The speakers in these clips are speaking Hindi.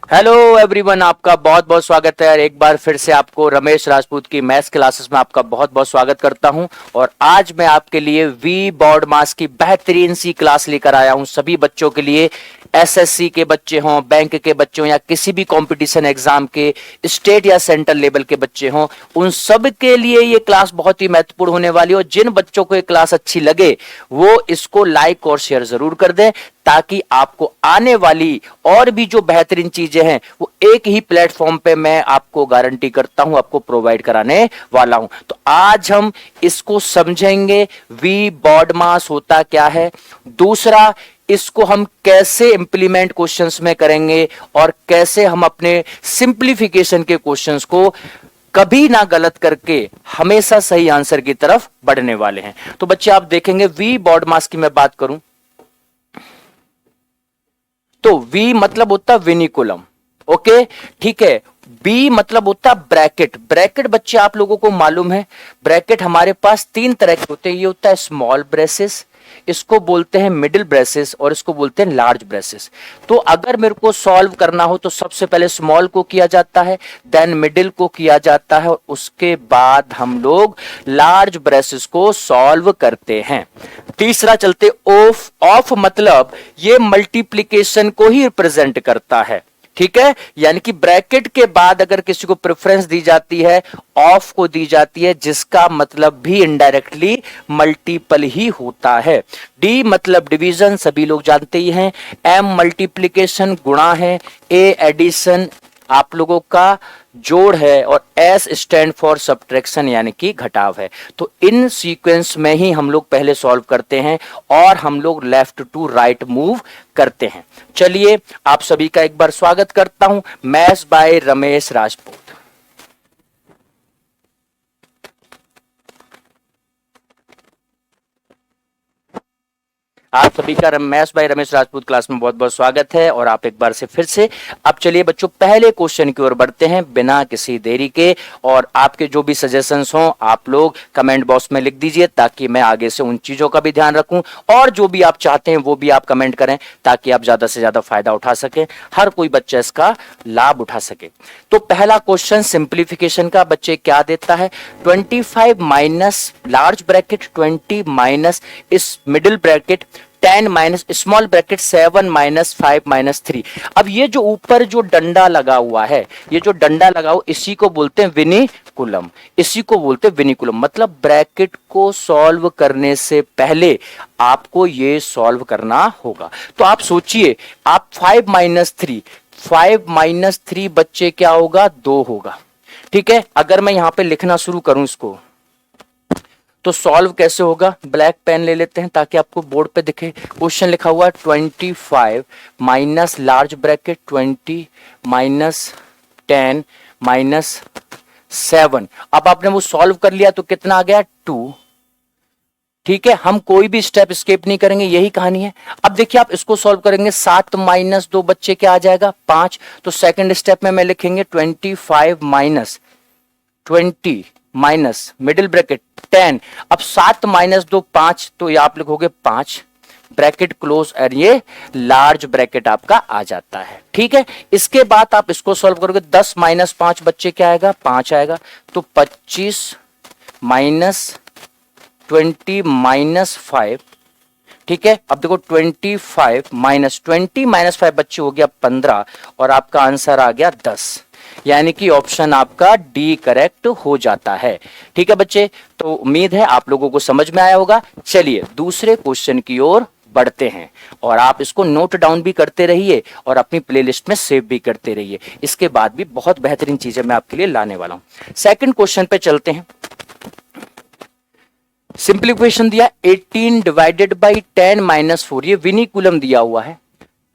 हेलो एवरीवन, आपका बहुत बहुत स्वागत है। एक बार फिर से आपको रमेश राजपूत की मैथ्स क्लासेस में आपका बहुत बहुत स्वागत करता हूं। और आज मैं आपके लिए वी बॉड मास की बेहतरीन सी क्लास लेकर आया हूं सभी बच्चों के लिए। एसएससी के बच्चे हों, बैंक के बच्चे हों, या किसी भी कंपटीशन एग्जाम के स्टेट या सेंट्रल लेवल के बच्चे हों, उन सब के लिए ये क्लास बहुत ही महत्वपूर्ण होने वाली है। और जिन बच्चों को ये क्लास अच्छी लगे वो इसको लाइक और शेयर जरूर कर दें, ताकि आपको आने वाली और भी जो बेहतरीन चीजें हैं वो एक ही प्लेटफॉर्म पे मैं आपको गारंटी करता हूं आपको प्रोवाइड कराने वाला हूं। तो आज हम इसको समझेंगे, वी बॉड मास होता क्या है, दूसरा इसको हम कैसे इंप्लीमेंट क्वेश्चंस में करेंगे, और कैसे हम अपने सिंप्लीफिकेशन के क्वेश्चंस को कभी ना गलत करके हमेशा सही आंसर की तरफ बढ़ने वाले हैं। तो बच्चे आप देखेंगे, वी बॉड मास की मैं बात करूं तो V मतलब होता विनिकुलम। ओके, ठीक है। B मतलब होता ब्रैकेट। ब्रैकेट बच्चे आप लोगों को मालूम है, ब्रैकेट हमारे पास तीन तरह के होते हैं। ये होता है स्मॉल ब्रेसेस, इसको बोलते हैं मिडिल ब्रेसेस, और इसको बोलते हैं लार्ज ब्रेसेस। तो अगर मेरे को सॉल्व करना हो तो सबसे पहले स्मॉल को किया जाता है, देन मिडिल को किया जाता है, और उसके बाद हम लोग लार्ज ब्रेसेस को सॉल्व करते हैं। तीसरा चलते ऑफ। ऑफ मतलब ये मल्टीप्लीकेशन को ही रिप्रेजेंट करता है, ठीक है। यानी कि ब्रैकेट के बाद अगर किसी को प्रेफरेंस दी जाती है, ऑफ को दी जाती है, जिसका मतलब भी इनडायरेक्टली मल्टीपल ही होता है। डी मतलब डिवीजन, सभी लोग जानते ही हैं। एम मल्टीप्लीकेशन, गुणा है। ए एडिशन, आप लोगों का जोड़ है। और एस स्टैंड फॉर सब्ट्रैक्शन, यानी कि घटाव है। तो इन सीक्वेंस में ही हम लोग पहले सॉल्व करते हैं और हम लोग लेफ्ट टू राइट मूव करते हैं। चलिए आप सभी का एक बार स्वागत करता हूं मैथ्स बाय रमेश राजपूत। आप सभी का maths by Ramesh Rajput class में बहुत बहुत स्वागत है। और आप एक बार से फिर से, अब चलिए बच्चों पहले क्वेश्चन की ओर बढ़ते हैं बिना किसी देरी के। और आपके जो भी सजेशंस हों आप लोग कमेंट बॉक्स में लिख दीजिए, ताकि मैं आगे से उन चीजों का भी ध्यान रखूं। और जो भी आप चाहते हैं वो भी आप कमेंट करें, ताकि आप ज्यादा से ज्यादा फायदा उठा सकें, हर कोई बच्चा इसका लाभ उठा सके। तो पहला क्वेश्चन सिंप्लीफिकेशन का बच्चे क्या देता है, 25 माइनस लार्ज ब्रैकेट 20 माइनस इस middle bracket 10 minus small bracket 7 minus 5 minus 3। अब ये जो ऊपर जो डंडा लगा हुआ है, ये जो डंडा लगा हुआ, इसी को बोलते हैं विनिकुलम। इसी को बोलते हैं विनिकुलम। मतलब ब्रैकेट को सॉल्व करने से पहले आपको ये सॉल्व करना होगा। तो आप सोचिए, आप 5 माइनस 3, 5 माइनस 3 बच्चे क्या होगा, 2 होगा। ठीक है, अगर मैं यहां पे लिखना शुरू करूं इसको, तो सॉल्व कैसे होगा। ब्लैक पेन ले लेते हैं ताकि आपको बोर्ड पे दिखे। क्वेश्चन लिखा हुआ है 25 minus large bracket 20 minus 10 minus 7। अब आपने वो सॉल्व कर लिया तो कितना आ गया, 2। ठीक है, हम कोई भी स्टेप स्किप नहीं करेंगे, यही कहानी है। अब देखिए आप इसको सॉल्व करेंगे, 7 माइनस 2 बच्चे क्या आ जाएगा, 5। तो सेकंड स्टेप में मैं लिखेंगे 25 माइनस 20 माइनस मिडिल ब्रैकेट 10। अब 7 माइनस 2 5, तो ये आप लिखोगे 5, ब्रैकेट क्लोज, और ये लार्ज ब्रैकेट आपका आ जाता है। ठीक है, इसके बाद आप इसको सॉल्व करोगे, 10 माइनस 5 बच्चे क्या आएगा, 5 आएगा। तो 25 माइनस 20 माइनस 5। ठीक है, अब देखो 25 माइनस 20 माइनस 5 बच्चे हो गया 15, और आपका आंसर आ गया 10। यानी कि ऑप्शन आपका डी करेक्ट हो जाता है। ठीक है बच्चे, तो उम्मीद है आप लोगों को समझ में आया होगा। चलिए दूसरे क्वेश्चन की ओर बढ़ते हैं, और आप इसको नोट डाउन भी करते रहिए और अपनी प्लेलिस्ट में सेव भी करते रहिए। इसके बाद भी बहुत बेहतरीन चीजें मैं आपके लिए लाने वाला हूं। सेकंड क्वेश्चन पे चलते हैं। सिंप्लीफिकेशन दिया 18 डिवाइडेड बाई 10 माइनस 4, ये विनिकुलम दिया हुआ है,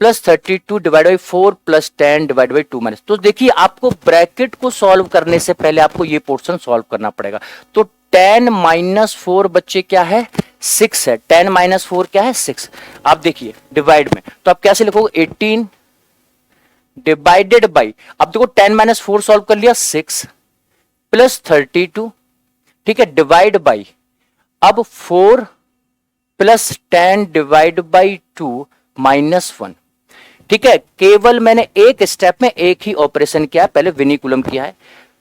plus 32 divide by 4 plus 10 divide by 2 minus. तो देखिए आपको ब्रैकेट को सॉल्व करने से पहले आपको ये पोर्शन सॉल्व करना पड़ेगा। तो 10 माइनस 4 बच्चे क्या है, 6 है। 10 माइनस 4 क्या है, 6। आप देखिए डिवाइड में, तो आप कैसे लिखोगे, 18 डिवाइडेड बाई, अब देखो 10 माइनस 4 सॉल्व कर लिया, 6 प्लस 32। ठीक है, डिवाइड बाई, अब 4 प्लस 10 डिवाइड बाई 2 माइनस 1। ठीक है, केवल मैंने एक स्टेप में एक ही ऑपरेशन किया है, पहले विनिकुलम किया है।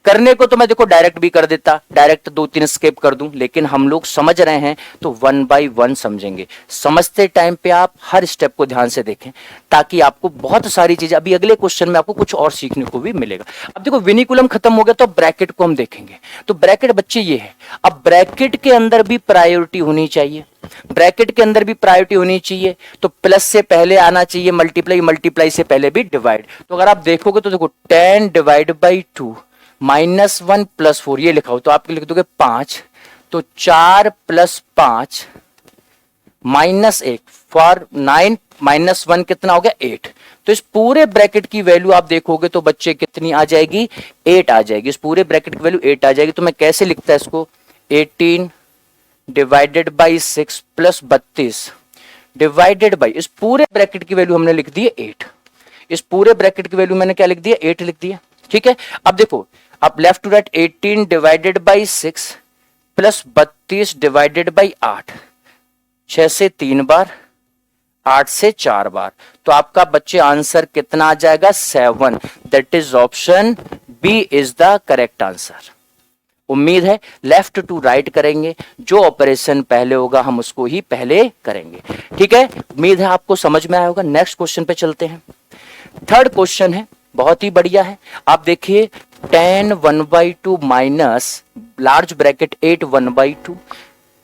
करने को तो मैं देखो डायरेक्ट भी कर देता, डायरेक्ट 2-3 स्किप कर दूं, लेकिन हम लोग समझ रहे हैं तो 1 बाय 1 समझेंगे। समझते टाइम पे आप हर स्टेप को ध्यान से देखें, ताकि आपको बहुत सारी चीजें अभी अगले क्वेश्चन में आपको कुछ और सीखने को भी मिलेगा। अब देखो विनिकुलम खत्म हो गया तो ब्रैकेट को हम देखेंगे। तो ब्रैकेट बच्चे ये है, अब ब्रैकेट के अंदर भी प्रायोरिटी होनी चाहिए, ब्रैकेट के अंदर भी प्रायोरिटी होनी चाहिए। तो प्लस से पहले आना चाहिए मल्टीप्लाई, मल्टीप्लाई से पहले भी डिवाइड। तो अगर आप देखोगे तो देखो 10 डिवाइड बाई 2 -1 + 4 ये लिखा हो तो आप लिख दोगे 5, तो 4 + 5 -1 फॉर 9 -1 कितना हो गया 8। तो इस पूरे ब्रैकेट की वैल्यू आप देखोगे तो बच्चे कितनी आ जाएगी 8 आ जाएगी। इस पूरे ब्रैकेट की वैल्यू 8 आ जाएगी। तो मैं कैसे लिखता है इसको, 18 divided by 6 plus 32 divided by, इस पूरे ब्रैकेट की वैल्यू हमने लिख दी है 8। इस पूरे ब्रैकेट की वैल्यू मैंने क्या लिख दिया 8 लिख दिया। ठीक है, अब देखो अब left to right 18 divided by 6 plus 32 divided by 8, 6 से 3 बार, 8 से 4 बार, तो आपका बच्चे आंसर कितना आ जाएगा 7। That is option B is the correct answer. उम्मीद है लेफ्ट टू राइट करेंगे, जो ऑपरेशन पहले होगा हम उसको ही पहले करेंगे। ठीक है, उम्मीद है आपको समझ में आया होगा। नेक्स्ट क्वेश्चन पे चलते हैं। थर्ड क्वेश्चन है, बहुत ही बढ़िया है। आप देखिए 10 1/2 minus large bracket 8 1/2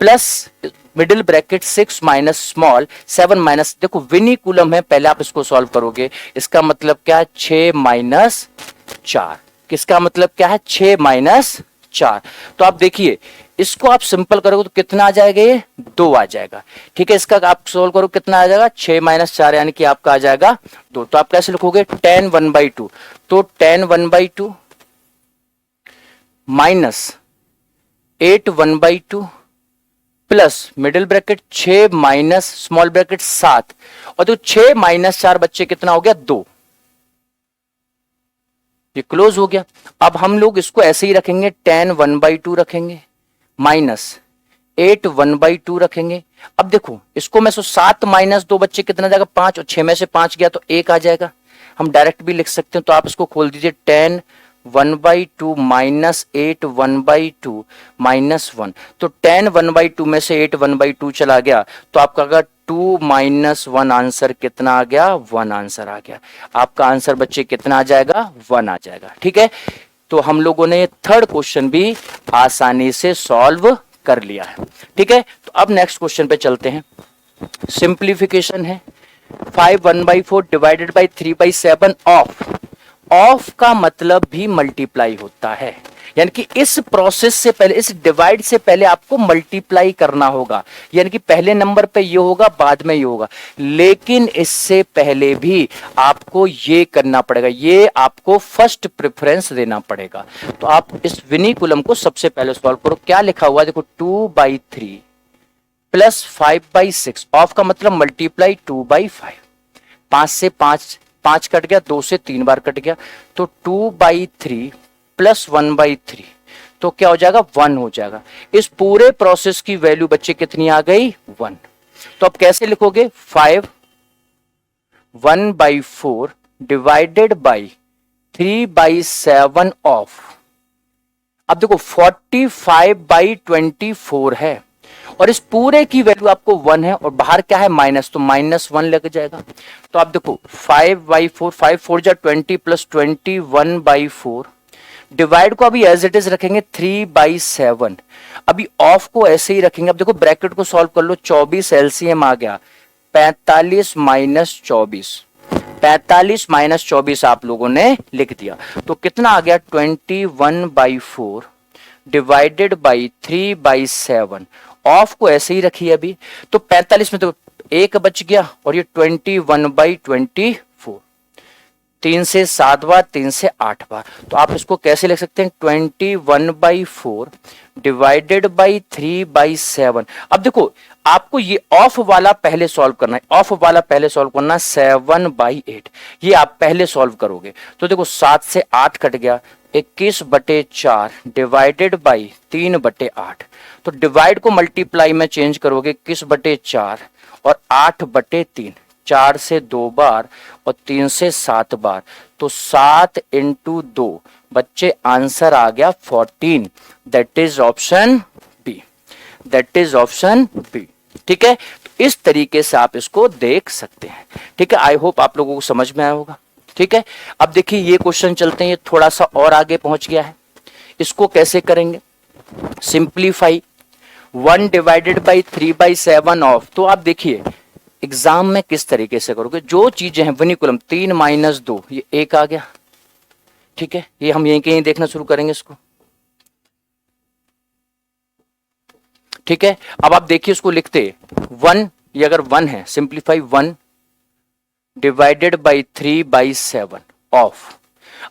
plus middle bracket 6 minus small 7 minus, देखो विनिकुलम है, पहले आप इसको सॉल्व करोगे। इसका मतलब क्या है 6 माइनस 4, किसका मतलब क्या है 6 माइनस 4। तो आप देखिए इसको आप सिंपल करोगे तो कितना आ जाएगा, ये 2 आ जाएगा। ठीक है, इसका आप सोल्व करो कितना आ जाएगा 6 माइनस 4 यानी कि आपका आ जाएगा 2। तो आप कैसे लिखोगे 10 1/2, तो 10 1/2 minus 8 1/2 plus middle bracket 6 minus small bracket 7, और तो 6 माइनस 4 बच्चे कितना हो गया 2, ये क्लोज हो गया। अब हम लोग इसको ऐसे ही रखेंगे 10 1/2 रखेंगे माइनस 8 1/2 रखेंगे। अब देखो इसको मैं 7 माइनस 2 बच्चे कितना जाएगा 5, और 6 में से 5 गया तो 1 आ जाएगा। हम डायरेक्ट भी लिख सकते हैं, तो आप इसको खोल दीजिए 10 1/2 माइनस 8 1/2 माइनस 1, तो 10 1/2 में से 8 1/2 चला गया, तो आपका अगर 2 माइनस 1 आंसर कितना आ गया 1 आंसर आ गया। आपका आंसर बच्चे कितना आ जाएगा 1 आ जाएगा। ठीक है, तो हम लोगों ने थर्ड क्वेश्चन भी आसानी से सॉल्व कर लिया है। ठीक है, तो अब नेक्स्ट क्वेश्चन पे चलते हैं। सिंप्लीफिकेशन है 5 1/4 डिवाइडेड बाई 3/7 ऑफ का मतलब भी मल्टीप्लाई होता है, यानी कि इस प्रोसेस से पहले, इस डिवाइड से पहले आपको मल्टीप्लाई करना होगा, यानी कि पहले नंबर पे ये होगा बाद में ये होगा, लेकिन इससे पहले भी आपको ये करना पड़ेगा, ये आपको फर्स्ट प्रेफरेंस देना पड़ेगा। तो आप इस विनिकुलम को सबसे पहले सॉल्व करो। क्या लिखा हुआ है देखो 2/3 प्लस 5/6, ऑफ का मतलब मल्टीप्लाई 2/5, 5 से 5 कट गया, 2 से 3 बार कट गया, तो 2/3 प्लस 1/3, तो क्या हो जाएगा 1 हो जाएगा। इस पूरे प्रोसेस की वैल्यू बच्चे कितनी आ गई 1। तो अब कैसे लिखोगे 5 1/4 डिवाइडेड बाई 3/7 ऑफ। अब देखो 45/24 है, और इस पूरे की वैल्यू आपको 1 है, और बाहर क्या है माइनस, तो -1 लग जाएगा। तो आप देखो 5/4, 5 4 जा 20 प्लस 21/4, डिवाइड को अभी एज इट इज रखेंगे 3/7, अभी ऑफ को ऐसे ही रखेंगे। अब देखो ब्रैकेट को सॉल्व कर लो, 24 एलसीएम आ गया 45 माइनस 24, 45 माइनस 24 आप लोगों ने लिख दिया, तो कितना आ गया 21/4 डिवाइडेड बाई 3/7, ऑफ को ऐसे ही रखिए अभी। तो 45 में तो एक बच गया, और ये 21/24, 3 से 7 बार, 3 से 8 बार, तो आप इसको कैसे लिख सकते हैं 21/4 डिवाइडेड बाई 3/7। अब देखो आपको ये ऑफ वाला पहले सॉल्व करना है, ऑफ वाला पहले सॉल्व करना है 7/8, ये आप पहले सॉल्व करोगे। तो देखो 7 से 8 कट गया, 21/4 डिवाइडेड बाई 3/8, तो डिवाइड को मल्टीप्लाई में चेंज करोगे 21/4 और 8/3, 4 से 2 बार और 3 से 7 बार, तो 7 इंटू 2 बच्चे आंसर आ गया 14। That is option B, that is option B. ठीक है, तो इस तरीके से आप इसको देख सकते हैं। ठीक है, आई होप आप लोगों को समझ में आया होगा। ठीक है, अब देखिए ये क्वेश्चन चलते हैं, ये थोड़ा सा और आगे पहुंच गया है। इसको कैसे करेंगे? सिंप्लीफाई 1 डिवाइडेड बाई 3/7 ऑफ, तो आप देखिए एग्जाम में किस तरीके से करोगे। जो चीजें हैं वनिकुलम 3 माइनस 2, ये 1 आ गया। ठीक है, ये हम यहीं कहीं देखना शुरू करेंगे इसको। ठीक है, अब आप देखिए उसको लिखते 1, ये अगर 1 है, सिंप्लीफाई 1 डिवाइडेड बाई 3/7 ऑफ।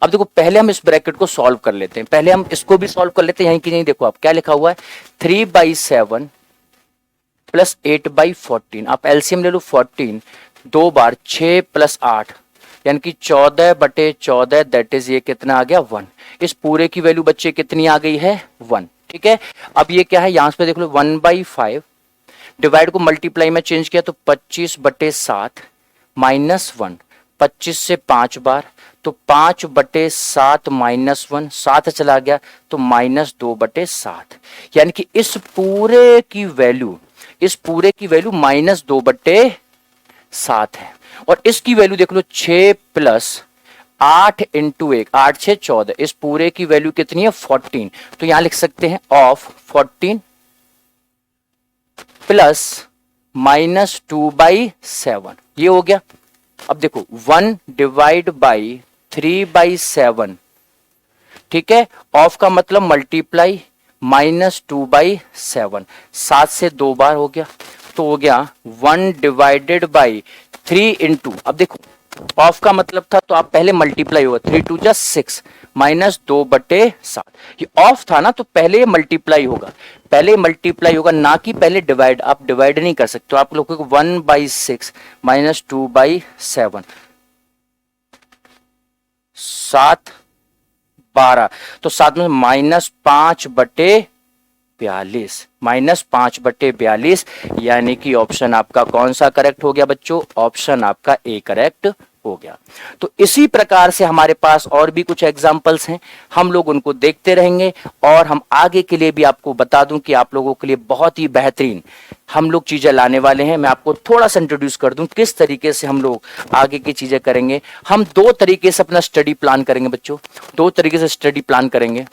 अब देखो पहले हम इस ब्रैकेट को सॉल्व कर लेते हैं, पहले हम इसको भी सॉल्व कर लेते हैं। यहीं की नहीं, देखो आप क्या लिखा हुआ है, 3/7 प्लस 8/14। आप एलसीएम ले लो 14, 2 बार 6 प्लस 8 यानी कि 14/14, दैट इज ये कितना आ गया 1। इस पूरे की वैल्यू बच्चे कितनी आ गई है 1। ठीक है, अब ये क्या है, यहां पे देख लो 1/5, डिवाइड को मल्टीप्लाई में चेंज किया तो 25/7 माइनस 1, 25 से 5 बार तो 5/7 माइनस 1, 7 चला गया तो -2/7, यानी कि इस पूरे की वैल्यू -2/7 है। और इसकी वैल्यू देख लो 6 प्लस 8 इंटू 1, 8 6 14, इस पूरे की वैल्यू कितनी है 14। तो यहां लिख सकते हैं ऑफ 14 प्लस -2/7, ये हो गया। अब देखो 1 डिवाइड बाई 3/7, ठीक है, ऑफ का मतलब मल्टीप्लाई, -2/7, 7 से 2 बार हो गया तो हो गया 1 डिवाइडेड बाई 3 इंटू, अब देखो ऑफ का मतलब था तो आप पहले मल्टीप्लाई होगा, 3 2 जा 6 -2/7। ये ऑफ था ना तो पहले मल्टीप्लाई होगा, ना कि पहले डिवाइड। आप डिवाइड नहीं कर सकते, तो आप लोगों को 1/6 -2/7, 7 12, तो 7 में -5/42, यानी कि ऑप्शन आपका कौन सा करेक्ट हो गया बच्चों? ऑप्शन आपका ए करेक्ट हो गया। तो इसी प्रकार से हमारे पास और भी कुछ एग्जाम्पल्स हैं, हम लोग उनको देखते रहेंगे और हम आगे के लिए भी आपको बता दूं कि आप लोगों के लिए बहुत ही बेहतरीन हम लोग चीजें लाने वाले हैं। मैं आपको थोड़ा सा इंट्रोड्यूस कर दूं किस तरीके से हम लोग आगे की चीजें करेंगे। हम 2 तरीके से अपना स्टडी प्लान करेंगे बच्चों, 2 तरीके से स्टडी प्लान करेंगे।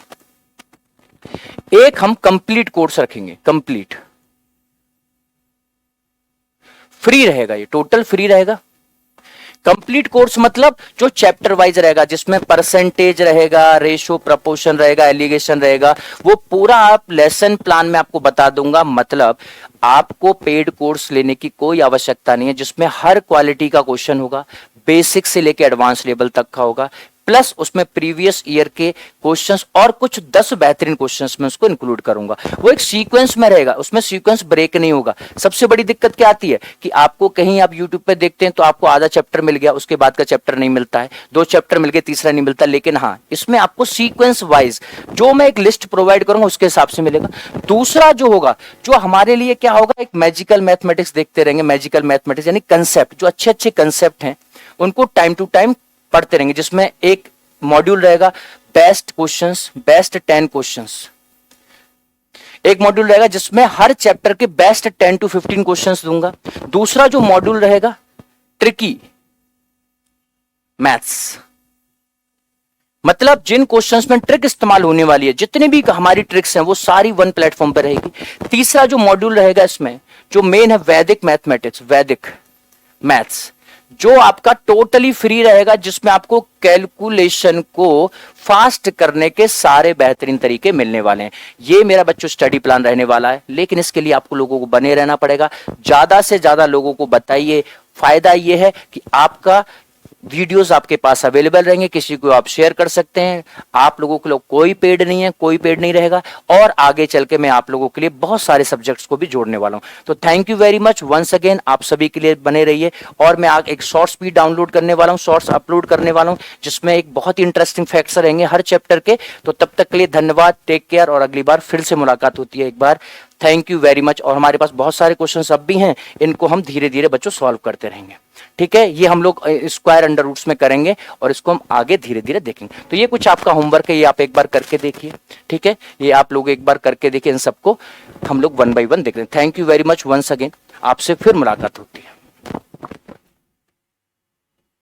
एक हम कंप्लीट कोर्स रखेंगे, कंप्लीट फ्री रहेगा, ये टोटल फ्री रहेगा। कंप्लीट कोर्स मतलब जो चैप्टर वाइज रहेगा, जिसमें परसेंटेज रहेगा, रेशो प्रपोर्शन रहेगा, एलिगेशन रहेगा, वो पूरा आप लेसन प्लान में आपको बता दूंगा। मतलब आपको पेड कोर्स लेने की कोई आवश्यकता नहीं है, जिसमें हर क्वालिटी का क्वेश्चन होगा, बेसिक से लेकर एडवांस लेवल तक का होगा, प्लस उसमें प्रीवियस ईयर के क्वेश्चंस और कुछ 10 बेहतरीन क्वेश्चंस में उसको इंक्लूड करूंगा। वो एक सीक्वेंस में रहेगा, उसमें सीक्वेंस ब्रेक नहीं होगा। सबसे बड़ी दिक्कत क्या आती है कि आपको कहीं आप यूट्यूब पे देखते हैं तो आपको आधा चैप्टर मिल गया, उसके बाद का चैप्टर नहीं मिलता है, 2 चैप्टर मिल गए, तीसरा नहीं मिलता। लेकिन हाँ, इसमें आपको सीक्वेंस वाइज जो मैं एक लिस्ट प्रोवाइड करूंगा उसके हिसाब से मिलेगा। दूसरा जो होगा, जो हमारे लिए क्या होगा, एक मैजिकल मैथमेटिक्स देखते रहेंगे। मैजिकल मैथमेटिक्स यानी कंसेप्ट, जो अच्छे अच्छे कंसेप्ट हैं उनको टाइम टू टाइम पढ़ते रहेंगे, जिसमें एक मॉड्यूल रहेगा बेस्ट क्वेश्चंस, बेस्ट 10 क्वेश्चंस। एक मॉड्यूल रहेगा जिसमें हर चैप्टर के बेस्ट 10 to 15 क्वेश्चंस दूंगा। दूसरा जो मॉड्यूल रहेगा ट्रिकी मैथ्स, मतलब जिन क्वेश्चंस में ट्रिक इस्तेमाल होने वाली है, जितनी भी हमारी ट्रिक्स हैं वो सारी वन प्लेटफॉर्म पर रहेगी। तीसरा जो मॉड्यूल रहेगा इसमें जो मेन है वैदिक मैथमेटिक्स, वैदिक मैथ्स, जो आपका टोटली फ्री रहेगा, जिसमें आपको कैलकुलेशन को फास्ट करने के सारे बेहतरीन तरीके मिलने वाले हैं। ये मेरा बच्चों स्टडी प्लान रहने वाला है, लेकिन इसके लिए आपको लोगों को बने रहना पड़ेगा। ज्यादा से ज्यादा लोगों को बताइए। फायदा ये है कि आपका वीडियोस आपके पास अवेलेबल रहेंगे, किसी को आप शेयर कर सकते हैं। आप लोगों के लिए कोई पेड नहीं है, कोई पेड नहीं रहेगा, और आगे चल के मैं आप लोगों के लिए बहुत सारे सब्जेक्ट्स को भी जोड़ने वाला हूं। तो thank you very much once again, आप सभी के लिए बने रहिए। और मैं एक शॉर्ट्स भी डाउनलोड करने वाला हूं, शॉर्ट्स अपलोड करने वाला हूं, जिसमें एक बहुत ही इंटरेस्टिंग फैक्ट्स रहेंगे हर चैप्टर के। तो तब तक के लिए धन्यवाद, टेक केयर, और अगली बार फिर से मुलाकात होती है। एक बार थैंक यू वेरी मच। और हमारे पास बहुत सारे क्वेश्चंस अब भी हैं, इनको हम धीरे धीरे बच्चों सॉल्व करते रहेंगे। ठीक है, ये हम लोग स्क्वायर अंडर रूट्स में करेंगे और इसको हम आगे धीरे धीरे देखेंगे। तो ये कुछ आपका होमवर्क है, ये आप एक बार करके देखिए। ठीक है, ये आप लोग एक बार करके देखिए, इन सबको हम लोग वन बाय वन देख रहे हैं। Thank you very much once again, आपसे फिर मुलाकात होती है।